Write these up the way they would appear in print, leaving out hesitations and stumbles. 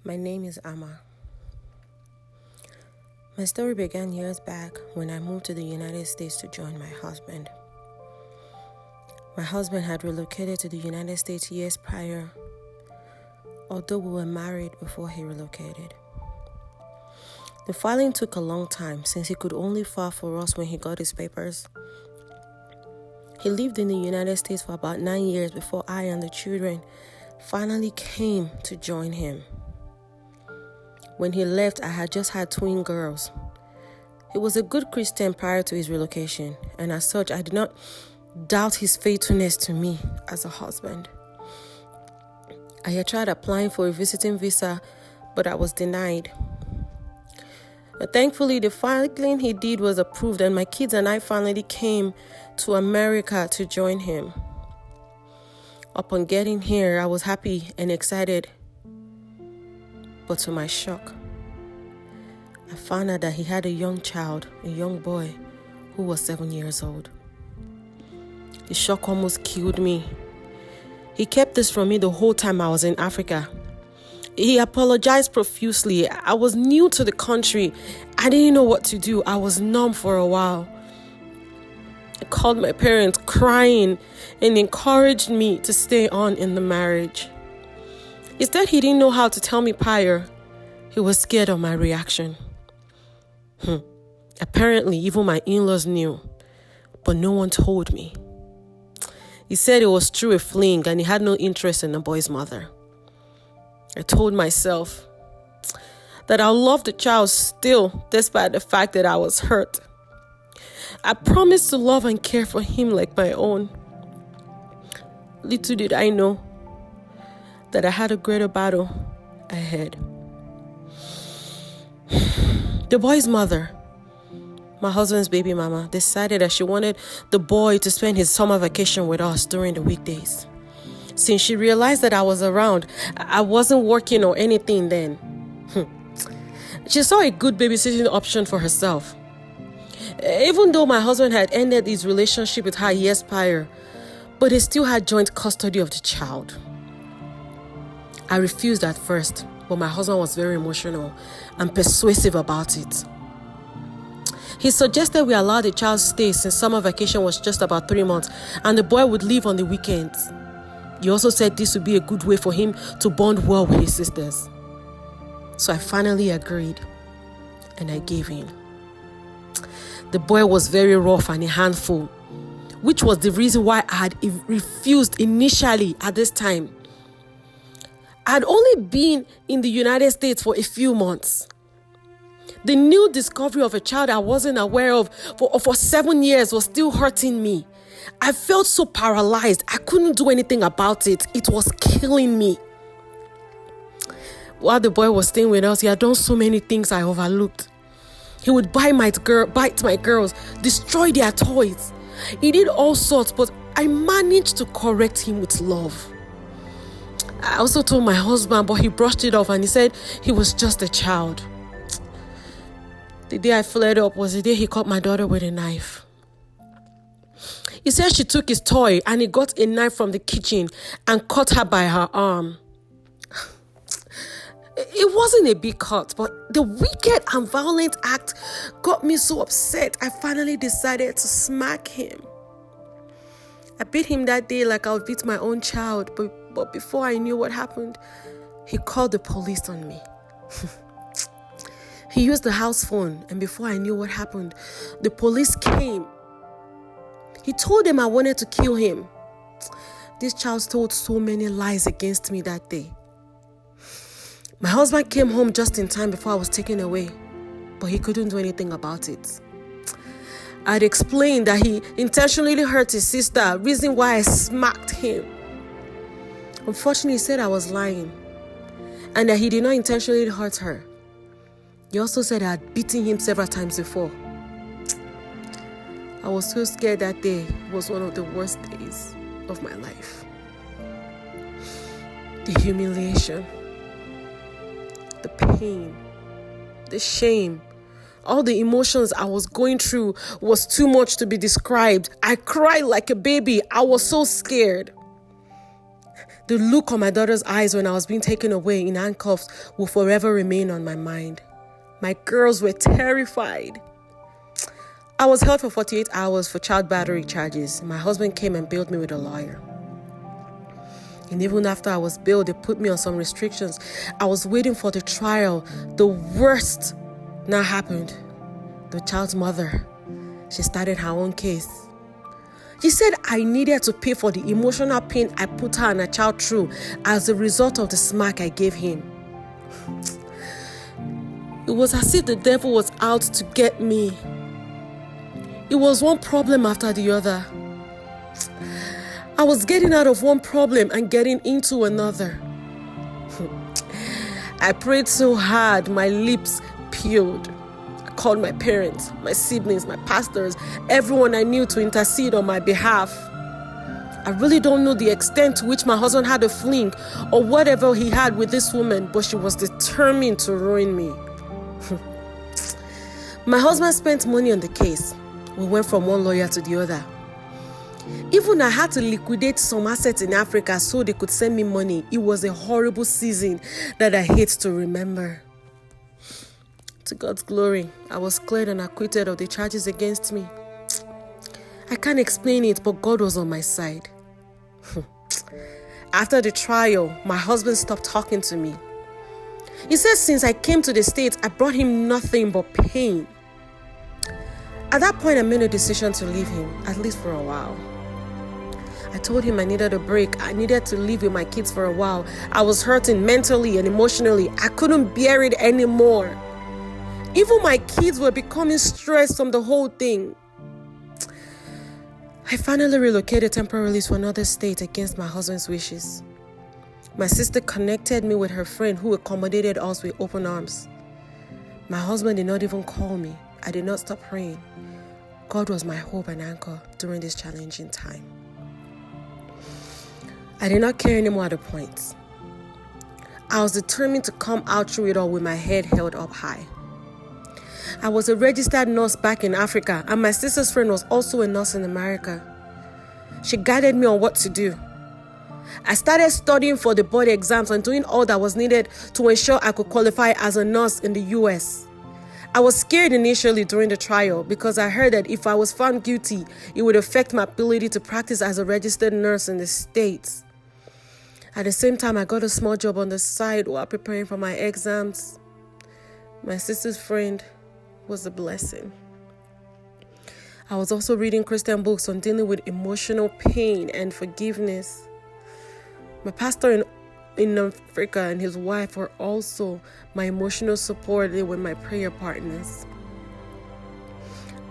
My name is Amma. My story began years back when I moved to the United States to join my husband. My husband had relocated to the United States years prior, although we were married before he relocated. The filing took a long time since he could only file for us when he got his papers. He lived in the United States for about 9 years before I and the children finally came to join him. When he left, I had just had twin girls. He was a good Christian prior to his relocation, and as such, I did not doubt his faithfulness to me as a husband. I had tried applying for a visiting visa, but I was denied. But thankfully, the filing he did was approved, and my kids and I finally came to America to join him. Upon getting here, I was happy and excited. But to my shock, I found out that he had a young child, a young boy, who was 7 years old. The shock almost killed me. He kept this from me the whole time I was in Africa. He apologized profusely. I was new to the country. I didn't know what to do. I was numb for a while. I called my parents crying and encouraged me to stay on in the marriage. Instead, he didn't know how to tell me prior. He was scared of my reaction. Apparently, even my in-laws knew, but no one told me. He said it was through a fling and he had no interest in the boy's mother. I told myself that I'll love the child still, despite the fact that I was hurt. I promised to love and care for him like my own. Little did I know that I had a greater battle ahead. The boy's mother, my husband's baby mama, decided that she wanted the boy to spend his summer vacation with us during the weekdays. Since she realized that I was around, I wasn't working or anything then. She saw a good babysitting option for herself. Even though my husband had ended his relationship with her years prior, but he still had joint custody of the child. I refused at first, but my husband was very emotional and persuasive about it. He suggested we allow the child stay since summer vacation was just about 3 months and the boy would leave on the weekends. He also said this would be a good way for him to bond well with his sisters. So I finally agreed and I gave in. The boy was very rough and a handful, which was the reason why I had refused initially at this time. I had only been in the United States for a few months. The new discovery of a child I wasn't aware of for 7 years was still hurting me. I felt so paralyzed. I couldn't do anything about it. It was killing me. While the boy was staying with us, he had done so many things I overlooked. He would bite my girls, destroy their toys. He did all sorts, but I managed to correct him with love. I also told my husband, but he brushed it off and he said he was just a child. The day I flared up was the day he caught my daughter with a knife. He said she took his toy and he got a knife from the kitchen and cut her by her arm. It wasn't a big cut, but the wicked and violent act got me so upset. I finally decided to smack him. I beat him that day like I would beat my own child, but before I knew what happened, he called the police on me. He used the house phone, and before I knew what happened, the police came. He told them I wanted to kill him. This child told so many lies against me that day. My husband came home just in time before I was taken away, but he couldn't do anything about it. I'd explained that he intentionally hurt his sister, reason why I smacked him. Unfortunately, he said I was lying and that he did not intentionally hurt her. He also said I had beaten him several times before. I was so scared that day. It was one of the worst days of my life. The humiliation, the pain, the shame, all the emotions I was going through was too much to be described. I cried like a baby. I was so scared. The look on my daughter's eyes when I was being taken away in handcuffs will forever remain on my mind. My girls were terrified. I was held for 48 hours for child battery charges. My husband came and bailed me with a lawyer. And even after I was bailed, they put me on some restrictions. I was waiting for the trial. The worst now happened. The child's mother, she started her own case. She said I needed to pay for the emotional pain I put her and her child through as a result of the smack I gave him. It was as if the devil was out to get me. It was one problem after the other. I was getting out of one problem and getting into another. I prayed so hard, my lips peeled. I called my parents, my siblings, my pastors, everyone I knew to intercede on my behalf. I really don't know the extent to which my husband had a fling or whatever he had with this woman, but she was determined to ruin me. My husband spent money on the case. We went from one lawyer to the other. Even I had to liquidate some assets in Africa so they could send me money. It was a horrible season that I hate to remember. To God's glory, I was cleared and acquitted of the charges against me. I can't explain it, but God was on my side. After the trial, my husband stopped talking to me. He said since I came to the States, I brought him nothing but pain. At that point, I made a decision to leave him, at least for a while. I told him I needed a break. I needed to live with my kids for a while. I was hurting mentally and emotionally. I couldn't bear it anymore. Even my kids were becoming stressed from the whole thing. I finally relocated temporarily to another state against my husband's wishes. My sister connected me with her friend who accommodated us with open arms. My husband did not even call me. I did not stop praying. God was my hope and anchor during this challenging time. I did not care anymore at the point. I was determined to come out through it all with my head held up high. I was a registered nurse back in Africa, and my sister's friend was also a nurse in America. She guided me on what to do. I started studying for the board exams and doing all that was needed to ensure I could qualify as a nurse in the US. I was scared initially during the trial because I heard that if I was found guilty, it would affect my ability to practice as a registered nurse in the States. At the same time, I got a small job on the side while preparing for my exams. My sister's friend was a blessing. I was also reading Christian books on dealing with emotional pain and forgiveness. My pastor in Africa and his wife were also my emotional support. They were my prayer partners.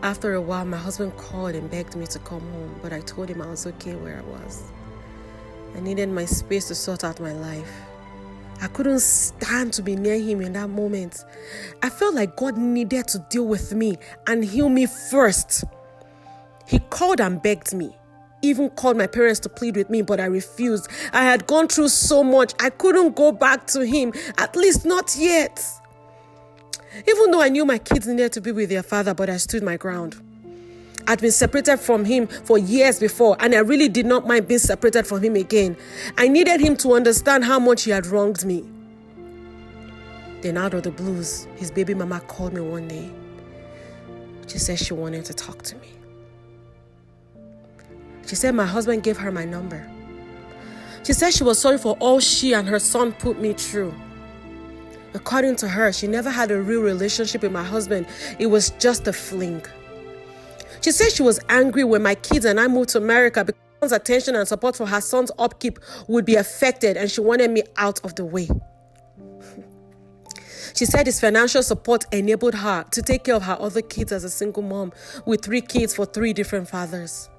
After a while, my husband called and begged me to come home, but I told him I was okay where I was. I needed my space to sort out my life. I couldn't stand to be near him in that moment. I felt like God needed to deal with me and heal me first. He called and begged me. Even called my parents to plead with me, but I refused. I had gone through so much. I couldn't go back to him, at least not yet. Even though I knew my kids needed to be with their father, but I stood my ground. I'd been separated from him for years before, and I really did not mind being separated from him again. I needed him to understand how much he had wronged me. Then out of the blues, his baby mama called me one day. She said she wanted to talk to me. She said my husband gave her my number. She said she was sorry for all she and her son put me through. According to her, she never had a real relationship with my husband. It was just a fling. She said she was angry when my kids and I moved to America because attention and support for her son's upkeep would be affected, and she wanted me out of the way. She said his financial support enabled her to take care of her other kids as a single mom with 3 kids for 3 different fathers.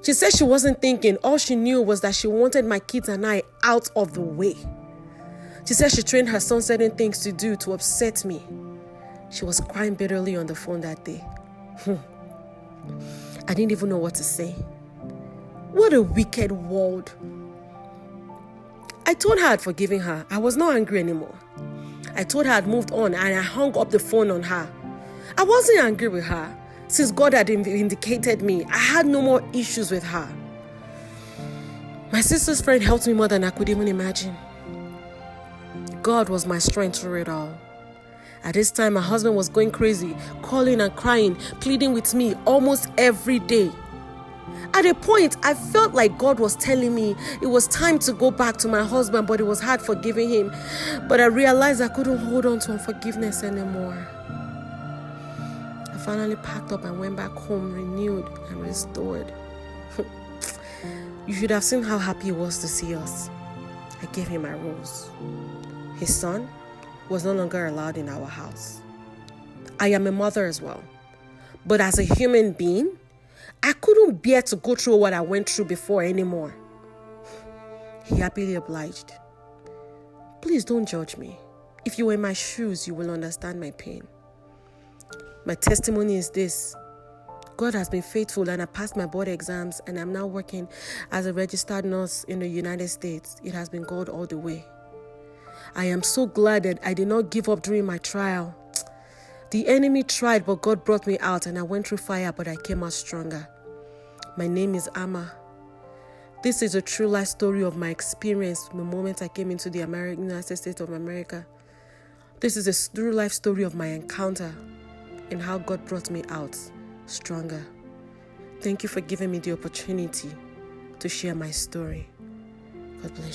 She said she wasn't thinking. All she knew was that she wanted my kids and I out of the way. She said she trained her son certain things to do to upset me. She was crying bitterly on the phone that day. I didn't even know what to say. What a wicked world. I told her I'd forgiven her. I was not angry anymore. I told her I'd moved on, and I hung up the phone on her. I wasn't angry with her. Since God had vindicated me, I had no more issues with her. My sister's friend helped me more than I could even imagine. God was my strength through it all. At this time, my husband was going crazy, calling and crying, pleading with me almost every day. At a point, I felt like God was telling me it was time to go back to my husband, but it was hard forgiving him. But I realized I couldn't hold on to unforgiveness anymore. I finally packed up and went back home, renewed and restored. You should have seen how happy he was to see us. I gave him my rose. His son was no longer allowed in our house. I am a mother as well. But as a human being, I couldn't bear to go through what I went through before anymore. He happily obliged. Please don't judge me. If you were in my shoes, you will understand my pain. My testimony is this. God has been faithful and I passed my board exams and I'm now working as a registered nurse in the United States. It has been God all the way. I am so glad that I did not give up during my trial. The enemy tried, but God brought me out and I went through fire, but I came out stronger. My name is Amma. This is a true life story of my experience from the moment I came into the United States of America. This is a true life story of my encounter and how God brought me out stronger. Thank you for giving me the opportunity to share my story. God bless you.